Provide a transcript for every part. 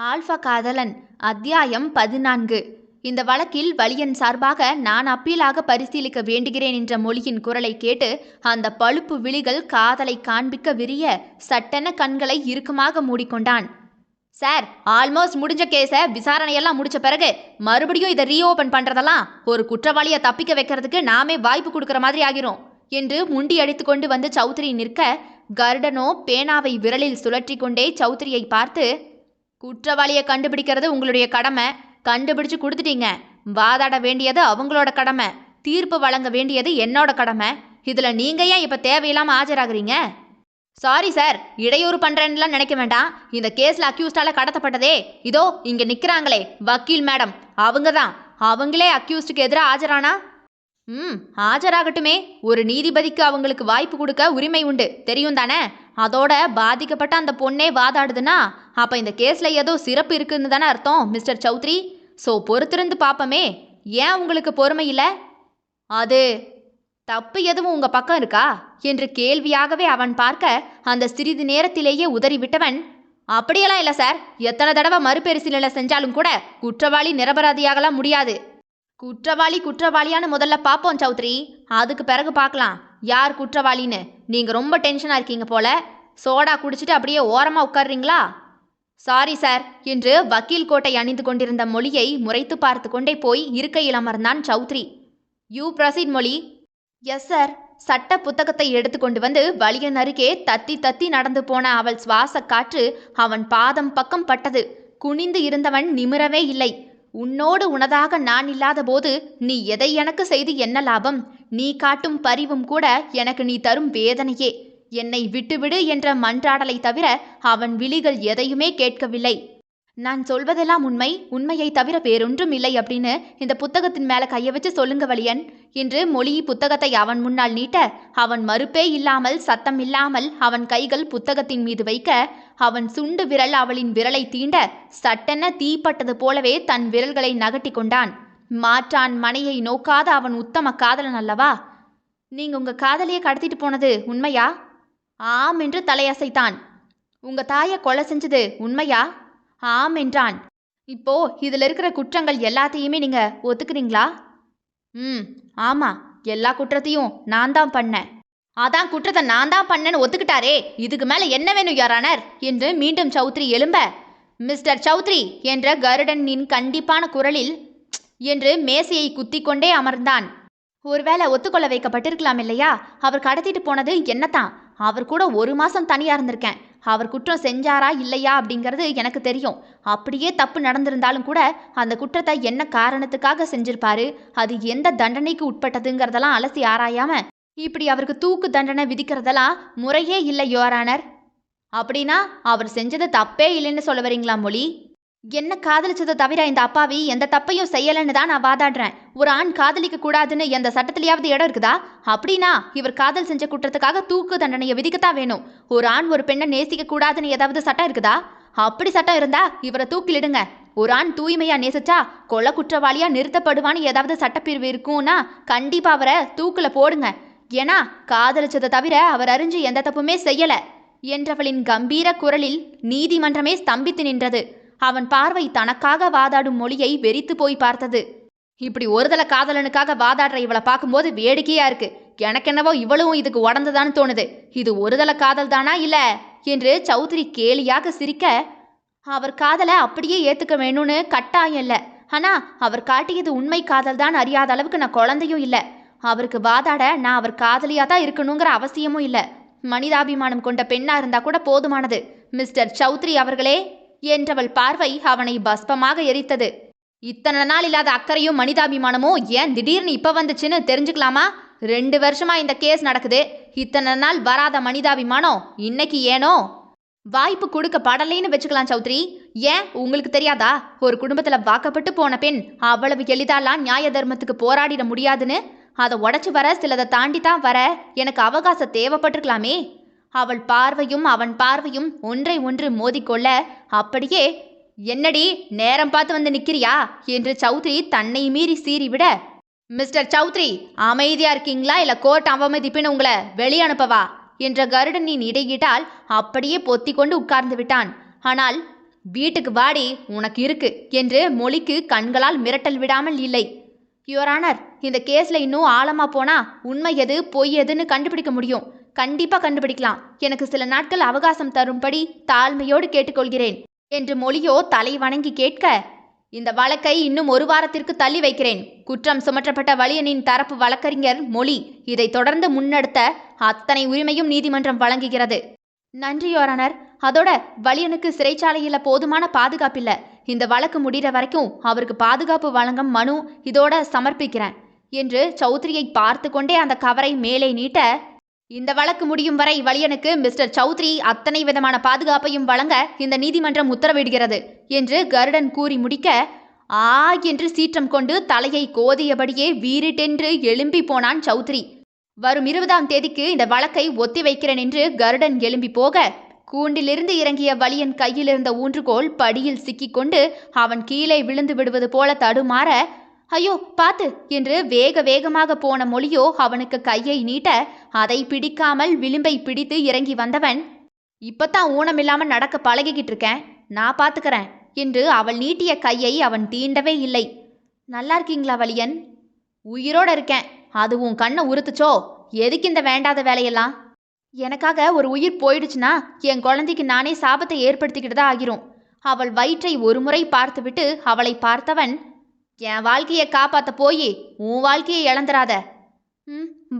Alpha காதலன் அத்தியாயம் 14. இந்த வழக்கில் வலியன் சார்பாக நான் அப்பீலாக பரிசீலிக்க வேண்டுகிறேன் என்ற மொழியின் குரலை கேட்டு அந்த பழுப்பு விழிகள் காதலை காண்பிக்க விரிய சட்டென கண்களை இறுக்கமாக மூடிக்கொண்டான். சார், ஆல்மோஸ்ட் முடிஞ்ச கேஸை விசாரணையெல்லாம் முடிச்ச பிறகு மறுபடியும் இதை ரீஓபன் பண்றதெல்லாம் ஒரு குற்றவாளியை தப்பிக்க வைக்கிறதுக்கு நாமே வாய்ப்பு கொடுக்குற மாதிரி ஆகிரும் என்று முண்டி அடித்து கொண்டு வந்து சௌத்ரி நிற்க, கர்டனோ பேனாவை விரலில் சுழற்றி கொண்டே சௌத்ரியை பார்த்து, குற்றவாளியை கண்டுபிடிக்கிறது உங்களுடைய கடமை, கண்டுபிடிச்சு கொடுத்துட்டீங்க. வாதாட வேண்டியது அவங்களோட கடமை, தீர்ப்பு வழங்க வேண்டியது என்னோட கடமை. இதுல நீங்க ஏன் இப்ப தேவையில்லாம ஆஜராகிறீங்க? சாரி சார், இடையூறு பண்றேன்னுலாம் நினைக்க வேண்டாம். இந்த கேஸ்ல அக்யூஸ்டால கடத்தப்பட்டதே இதோ இங்க நிக்கிறாங்களே வக்கீல் மேடம், அவங்க தான். அவங்களே அக்யூஸ்டுக்கு எதிராக ஆஜரானா ஆஜராகட்டுமே. ஒரு நீதிபதிக்கு அவங்களுக்கு வாய்ப்பு கொடுக்க உரிமை உண்டு, தெரியும் தானே? அதோட பாதிக்கப்பட்ட அந்த பொண்ணே வாதாடுதுன்னா அப்ப இந்த கேஸ்ல ஏதோ சிறப்பு இருக்குன்னு தானே அர்த்தம் மிஸ்டர் சௌத்ரி. ஸோ பொறுத்திருந்து பார்ப்போமே. ஏன் உங்களுக்கு பொறுமை இல்லை? அது தப்பு எதுவும் உங்க பக்கம் இருக்கா என்று கேள்வியாகவே அவன் பார்க்க, அந்த சிறிது நேரத்திலேயே உதறிவிட்டவன், அப்படியெல்லாம் இல்லை சார். எத்தனை தடவை மறுபரிசீலனை செஞ்சாலும் கூட குற்றவாளி நிரபராதியாகலாம் முடியாது. குற்றவாளியான முதல்ல பார்ப்போம் சௌத்ரி, அதுக்கு பிறகு பார்க்கலாம் யார் குற்றவாளின்னு. நீங்கள் ரொம்ப டென்ஷனாக இருக்கீங்க போல. சோடா குடிச்சிட்டு அப்படியே ஓரமாக உட்கார்றீங்களா? சாரி சார் என்று வக்கீல் கோட்டை அணிந்து கொண்டிருந்த மொழியை முறைத்து பார்த்து கொண்டே போய் இருக்கையில் அமர்ந்தான் சௌத்ரி. யூ ப்ரொசீட் மொழி. Yes sir. சட்ட புத்தகத்தை எடுத்துக்கொண்டு வந்து வலியன் அருகே தத்தி தத்தி நடந்து போன அவள் சுவாச காற்று அவன் பாதம் பக்கம் பட்டது. குனிந்து இருந்தவன் நிமிரவே இல்லை. உன்னோடு உனதாக நான் இல்லாத போது நீ எதை எனக்கு செய்து என்ன லாபம்? நீ காட்டும் பரிவும் கூட எனக்கு நீ தரும் வேதனையே. என்னை விட்டுவிடு என்ற மன்றாடலை தவிர அவன் விழிகள் எதையுமே கேட்கவில்லை. நான் சொல்வதெல்லாம் உண்மை, உண்மையை தவிர வேறொன்றும் இல்லை அப்படின்னு இந்த புத்தகத்தின் மேல கையை வச்சு சொல்லுங்க வலியன் என்று மொழி புத்தகத்தை அவன் முன்னால் நீட்ட, அவன் மறுப்பே இல்லாமல் சத்தம் இல்லாமல் அவன் கைகள் புத்தகத்தின் மீது வைக்க, அவன் சுண்டு விரல் அவளின் விரலை தீண்ட சட்டென தீப்பட்டது போலவே தன் விரல்களை நகட்டி கொண்டான். மாற்றான் மனையை நோக்காத அவன் உத்தம காதலன் அல்லவா? நீங்க உங்க காதலியை கடத்திட்டு போனது உண்மையா? ஆம் என்று தலையசைத்தான். உங்க தாயை கொலை செஞ்சது உண்மையா? ஆம் என்றான். இப்போ இதில் இருக்கிற குற்றங்கள் எல்லாத்தையுமே நீங்க ஒத்துக்கிறீங்களா? ஆமா, எல்லா குற்றத்தையும் நான் தான் பண்ணேன். அதான் குற்றத்தை நான் தான் பண்ணேன்னு ஒத்துக்கிட்டாரே, இதுக்கு மேல என்ன வேணும் யாரானர் என்று மீண்டும் சௌத்ரி எழும்ப, மிஸ்டர் சௌத்ரி என்ற கருடனின் கண்டிப்பான குரலில் என்று மேசையை குத்தி கொண்டே அமர்ந்தான். ஒருவேளை ஒத்துக்கொள்ள வைக்கப்பட்டிருக்கலாம் இல்லையா? அவர் கடத்திட்டு போனது என்னத்தான். அவர் கூட 1 மாசம் தனியா இருந்திருக்கேன். அவர் குற்றம் செஞ்சாரா இல்லையா அப்படிங்கிறது எனக்கு தெரியும். அப்படியே தப்பு நடந்திருந்தாலும் கூட அந்த குற்றத்தை என்ன காரணத்துக்காக செஞ்சிருப்பாரு, அது எந்த தண்டனைக்கு உட்பட்டதுங்கிறதெல்லாம் அலசி ஆராயாம இப்படி அவருக்கு தூக்கு தண்டனை விதிக்கிறதெல்லாம் முறையே இல்லை யோரானர். அப்படின்னா அவர் செஞ்சது தப்பே இல்லைன்னு சொல்ல வரீங்களா மொழி? என்ன காதலிச்சதை தவிர இந்த அப்பாவி எந்த தப்பையும் செய்யலைன்னு தான் நான் வாதாடுறேன். ஒரு ஆண் காதலிக்க கூடாதுன்னு எந்த சட்டத்திலேயாவது இடம் இருக்குதா? அப்படின்னா இவர் காதல் செஞ்ச குற்றத்துக்காக தூக்கு தண்டனையை விதிக்கத்தான் வேணும். ஒரு ஆண் ஒரு பெண்ணை நேசிக்க கூடாதுன்னு ஏதாவது சட்டம் இருக்குதா? அப்படி சட்டம் இருந்தா இவரை தூக்கிலிடுங்க. ஒரு ஆண் தூய்மையா நேசிச்சா கொலை குற்றவாளியா நிறுத்தப்படுவான்னு ஏதாவது சட்டப்பிரிவு இருக்கும்னா கண்டிப்பா அவரை தூக்குல போடுங்க. ஏன்னா காதலிச்சதை தவிர அவர் அறிஞ்சு எந்த தப்புமே செய்யல என்றவளின் கம்பீர குரலில் நீதிமன்றமே ஸ்தம்பித்து நின்றது. அவன் பார்வை தனக்காக வாதாடும் மொழியை வெறித்து போய் பார்த்தது. இப்படி ஒருதலை காதலனுக்காக வாதாடுற இவளை பார்க்கும்போது வேடிக்கையா இருக்கு. எனக்கென்னவோ இவளும் இதுக்கு உடந்துதான்னு தோணுது. இது ஒருதலை காதல் தானா இல்ல என்று சௌத்ரி கேலியாக சிரிக்க, அவர் காதலை அப்படியே ஏத்துக்க வேணும்னு கட்டாயம் இல்லை. ஆனா அவர் காட்டியது உண்மை காதல் தான் அறியாத அளவுக்கு நான் குழந்தையும் இல்லை. அவருக்கு வாதாட நான் அவர் காதலியா தான் இருக்கணுங்கிற அவசியமும் இல்லை. மனிதாபிமானம் கொண்ட பெண்ணா இருந்தா கூட போதுமானது மிஸ்டர் சௌத்ரி அவர்களே என்றவள் பார்வை அவனை பஸ்பமாக எரித்தது. இத்தனை நாள் இல்லாத அக்கறையும் மனிதாபிமானமும் ஏன் திடீர்னு இப்ப வந்துச்சுன்னு தெரிஞ்சுக்கலாமா? 2 வருஷமா இந்த கேஸ் நடக்குது. இத்தனை நாள் வராத மனிதாபிமானம் இன்னைக்கு ஏனோ? வாய்ப்பு கொடுக்க படலைன்னு வச்சுக்கலாம் சௌத்ரி. ஏன் உங்களுக்கு தெரியாதா? ஒரு குடும்பத்துல வாக்கப்பட்டு போன பெண் அவ்வளவு எளிதாலாம் நியாய தர்மத்துக்கு போராடிட முடியாதுன்னு. அதை உடச்சி வர சிலதை தாண்டி தான் வர எனக்கு அவகாசம் தேவைப்பட்டிருக்கலாமே. அவள் பார்வையும் அவன் பார்வையும் ஒன்றை ஒன்று மோதிக்கொள்ள, அப்படியே என்னடி நேரம் பார்த்து வந்து நிக்கிறியா என்று சௌத்ரி தன்னை மீறி சீறிவிட, மிஸ்டர் சௌத்ரி அமைதியா இருக்கீங்களா இல்ல கோர்ட் அவமதிப்புன்னு உங்களை வெளியே அனுப்பவா என்ற கருடனின் இடையிட்டால் அப்படியே பொத்தி கொண்டு உட்கார்ந்து விட்டான். ஆனால் வீட்டுக்கு வாடி, உனக்கு இருக்கு என்று மொழிக்கு கண்களால் மிரட்டல் விடாமல் இல்லை. யுவர் ஆனர், இந்த கேஸ்ல இன்னும் ஆழமா போனா உண்மை எது பொய் எதுன்னு கண்டுபிடிக்க முடியும். கண்டிப்பா கண்டுபிடிக்கலாம். எனக்கு சில நாட்கள் அவகாசம் தரும்படி தாழ்மையோடு கேட்டுக்கொள்கிறேன் என்று மொழியோ தலை வணங்கி கேட்க, இந்த வழக்கை இன்னும் 1 வாரத்திற்கு தள்ளி வைக்கிறேன். குற்றம் சுமற்றப்பட்ட வலியனின் தரப்பு வழக்கறிஞர் மொழி இதை தொடர்ந்து முன்னெடுத்த அத்தனை உரிமையும் நீதிமன்றம் வழங்குகிறது. நன்றி யுவர் ஆனர். அதோட வலியனுக்கு சிறைச்சாலையில் போதுமான பாதுகாப்பில்லை. இந்த வழக்கு முடிகிற வரைக்கும் அவருக்கு பாதுகாப்பு வழங்கும் மனு இதோட சமர்ப்பிக்கிறேன் என்று சௌத்ரியை பார்த்து கொண்டே அந்த கவரை மேலே நீட்ட, இந்த வழக்கு முடியும் வரை வலியனுக்கு மிஸ்டர் சௌத்ரி அத்தனை விதமான பாதுகாப்பையும் வழங்க இந்த நீதிமன்றம் உத்தரவிடுகிறது என்று கருடன் கூறி முடிக்க, ஆ என்று சீற்றம் கொண்டு தலையை கோதியபடியே வீறிட்டென்று எழும்பி போனான் சௌத்ரி. வரும் 20ஆம் தேதிக்கு இந்த வழக்கை ஒத்தி வைக்கிறேன் என்று கருடன் எழும்பி போக, கூண்டிலிருந்து இறங்கிய வலியன் கையில் இருந்த ஊன்றுகோல் படியில் சிக்கிக்கொண்டு அவன் கீழே விழுந்து விடுவது போல தடுமாற, ஐயோ பாத்து என்று வேக வேகமாக போன மொழியோ அவனுக்கு கையை நீட்ட, அதை பிடிக்காமல் விளிம்பை பிடித்து இறங்கி வந்தவன், இப்பத்தான் ஊனமில்லாம நடக்க பழகிக்கிட்டு இருக்கேன், நான் பாத்துக்கிறேன் என்று அவள் நீட்டிய கையை அவன் தீண்டவே இல்லை. நல்லா இருக்கீங்களா வலியன்? உயிரோட இருக்கேன். அது உன் கண்ணை உறுத்துச்சோ? எதுக்கு இந்த வேண்டாத வேலையெல்லாம்? எனக்காக ஒரு உயிர் போயிடுச்சுன்னா என் குழந்தைக்கு நானே சாபத்தை ஏற்படுத்திக்கிட்டு தான் ஆகிரும். அவள் வயிற்றை ஒரு முறை பார்த்துவிட்டு அவளை பார்த்தவன், என் வாழ்க்கையை காப்பாற்ற போய் உன் வாழ்க்கையை இழந்துராத.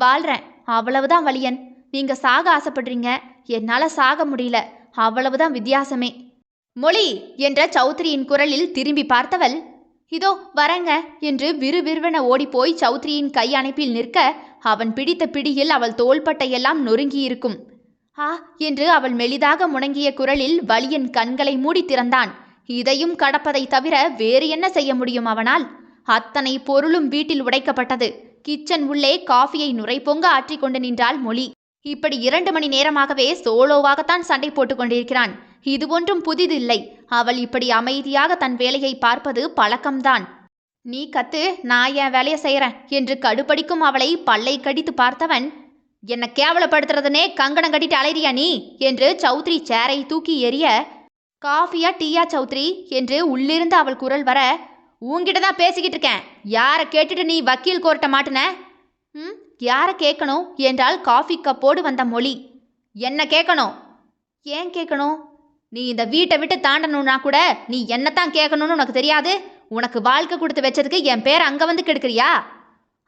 வாழ்றேன், அவ்வளவுதான் வலியன். நீங்க சாக ஆசைப்படுறீங்க, என்னால சாக முடியல, அவ்வளவுதான் வித்தியாசமே. மொழி என்ற சௌத்ரியின் குரலில் திரும்பி பார்த்தவள், இதோ வரங்க என்று விறுவிறுவென ஓடிப்போய் சௌத்ரியின் கை அணைப்பில் நிற்க, அவன் பிடித்த பிடியில் அவள் தோள்பட்டையெல்லாம் நொறுங்கியிருக்கும். ஆ என்று அவள் மெலிதாக முணங்கிய குரலில் வலியன் கண்களை மூடி திறந்தான். இதையும் கடப்பதை தவிர வேறு என்ன செய்ய முடியும் அவனால்? அத்தனை பொருளும் வீட்டில் உடைக்கப்பட்டது. கிச்சன் உள்ளே காஃபியை நுரை பொங்க ஆற்றிக்கொண்டு நின்றாள் மொழி. இப்படி 2 மணி நேரமாகவே சோலோவாகத்தான் சண்டை போட்டுக் கொண்டிருக்கிறான். இது ஒன்றும் புதிதில்லை. அவள் இப்படி அமைதியாக தன் வேலையை பார்ப்பது பழக்கம்தான். நீ கத்து, நான் என் வேலையை செய்கிறேன் என்று கடுப்படிக்கும் அவளை பல்லை கடித்து பார்த்தவன், என்னை கேவலப்படுத்துறதுனே கங்கணம் கட்டிட்டு அலைறியா நீ என்று சௌத்ரி சேரை தூக்கி எறிய, காஃபியா டீயா சௌத்ரி என்று உள்ளிருந்து அவள் குரல் வர, உன்கிட்ட தான் பேசிக்கிட்டு இருக்கேன், யாரை கேட்டுட்டு நீ வக்கீல் கோர்ட்ட மாட்டுன? யாரை கேட்கணும் என்றால் காஃபி கப்போடு வந்த மொழி. என்ன கேட்கணும்? ஏன் கேட்கணும்? நீ இந்த வீட்டை விட்டு தாண்டணும்னா கூட நீ என்னத்தான் கேட்கணும்னு உனக்கு தெரியாது? உனக்கு வாழ்க்கை கொடுத்து வச்சதுக்கு என் பேர் அங்கே வந்து கெடுக்கிறியா?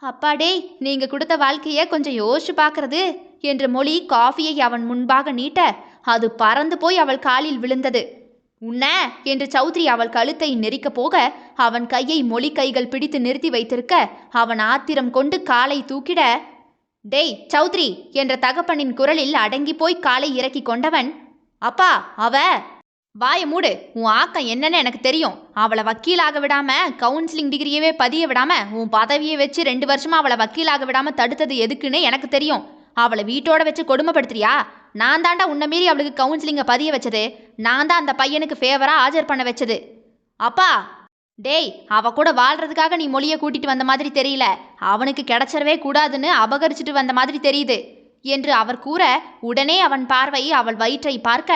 அப்பாடே, நீங்க கொடுத்த வாழ்க்கையை கொஞ்சம் யோசிச்சு பார்க்கறது என்று மொழி காஃபியை அவன் முன்பாக நீட்ட, அது பறந்து போய் அவள் காலில் விழுந்தது. உன்ன என்று சௌத்ரி அவள் கழுத்தை நெரிக்க போக, அவன் கையை மொழி கைகள் பிடித்து நிறுத்தி வைத்திருக்க, அவன் ஆத்திரம் கொண்டு காலை தூக்கிட, டேய் சௌத்ரி என்ற தகப்பனின் குரலில் அடங்கி போய் காலை இறக்கி கொண்டவன், அப்பா அவ வாய மூடு, உன் ஆக்கம் என்னன்னு எனக்கு தெரியும். அவளை வக்கீலாக விடாம கவுன்சிலிங் டிகிரியவே பதிய விடாம உன் பதவியை வச்சு 2 வருஷமா அவளை வக்கீலாக விடாம தடுத்தது எதுக்குன்னு எனக்கு தெரியும். அவளை வீட்டோட வச்சு கொடுமைப்படுத்துறியா? நான் தாண்டா உன்னை மீறி அவளுக்கு கவுன்சிலிங்கை பதிய வச்சது. நான் தான் அந்த பையனுக்கு ஃபேவரா ஆஜர் பண்ண வச்சது. அப்பா டேய், அவ கூட வாழ்றதுக்காக நீ மொழியை கூட்டிட்டு வந்த மாதிரி தெரியல, அவனுக்கு கிடைச்சிடவே கூடாதுன்னு அபகரிச்சுட்டு வந்த மாதிரி தெரியுது என்று அவர் கூற, உடனே அவன் பார்வை அவள் வயிற்றை பார்க்க,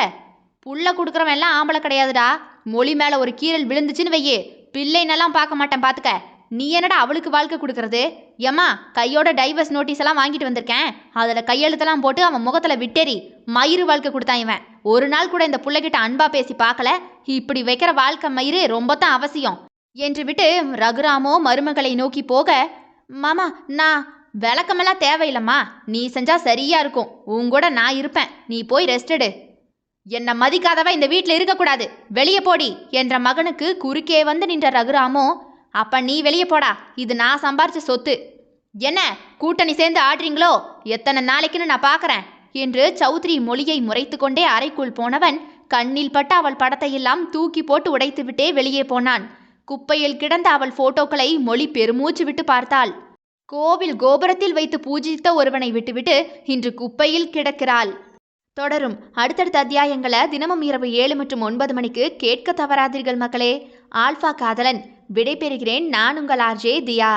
புள்ள கொடுக்குறவன் எல்லாம் ஆம்பளை கிடையாதுடா. மொழி மேலே ஒரு கீரல் விழுந்துச்சுன்னு வையே, பிள்ளைன்னெல்லாம் பார்க்க மாட்டேன் பார்த்துக்க. நீ என்னடா அவளுக்கு வாழ்க்கை கொடுக்கறது? ஏம்மா, கையோட டைவர்ஸ் நோட்டீஸ் எல்லாம் வாங்கிட்டு வந்திருக்கேன், அதில் கையெழுத்தெல்லாம் போட்டு அவன் முகத்தில் விட்டேறி மயிறு வாழ்க்கை கொடுத்தான். இவன் ஒரு நாள் கூட இந்த பிள்ளைகிட்ட அன்பா பேசி பார்க்கல. இப்படி வைக்கிற வாழ்க்கை மயிறு ரொம்ப தான் அவசியம் என்று விட்டு ரகுராமோ மருமகளை நோக்கி போக, மாமா நான் விளக்கமெல்லாம் தேவையில்லம்மா, நீ செஞ்சா சரியா இருக்கும், உங்கூட நான் இருப்பேன், நீ போய் ரெஸ்ட் எடு. என்னை மதிக்காதவ இந்த வீட்டில் இருக்கக்கூடாது, வெளியே போடி என்ற மகனுக்கு குறுக்கே வந்து நின்ற ரகுராமோ, அப்ப நீ வெளியே போடா, இது நான் சம்பாரிச்ச சொத்து. என்ன கூட்டணி சேர்ந்து ஆடுறீங்களோ? எத்தனை நாளைக்குன்னு நான் பார்க்குறேன் என்று சௌத்ரி மொழியை முறைத்து கொண்டே அறைக்குள் போனவன் கண்ணில் பட்ட அவள் படத்தை எல்லாம் தூக்கி போட்டு உடைத்து விட்டே வெளியே போனான். குப்பையில் கிடந்த அவள் போட்டோக்களை மொழி பெருமூச்சு விட்டு பார்த்தாள். கோவில் கோபுரத்தில் வைத்து பூஜித்த ஒருவனை விட்டுவிட்டு இன்று குப்பையில் கிடக்கிறாள். தொடரும் அடுத்தடுத்த அத்தியாயங்களை தினமும் இரவு 7 மற்றும் 9 மணிக்கு கேட்க தவறாதீர்கள் மக்களே. ஆல்ஃபா காதலன் விடைபெறுகிறேன். நான் உங்கள் ஆர்ஜே தியா.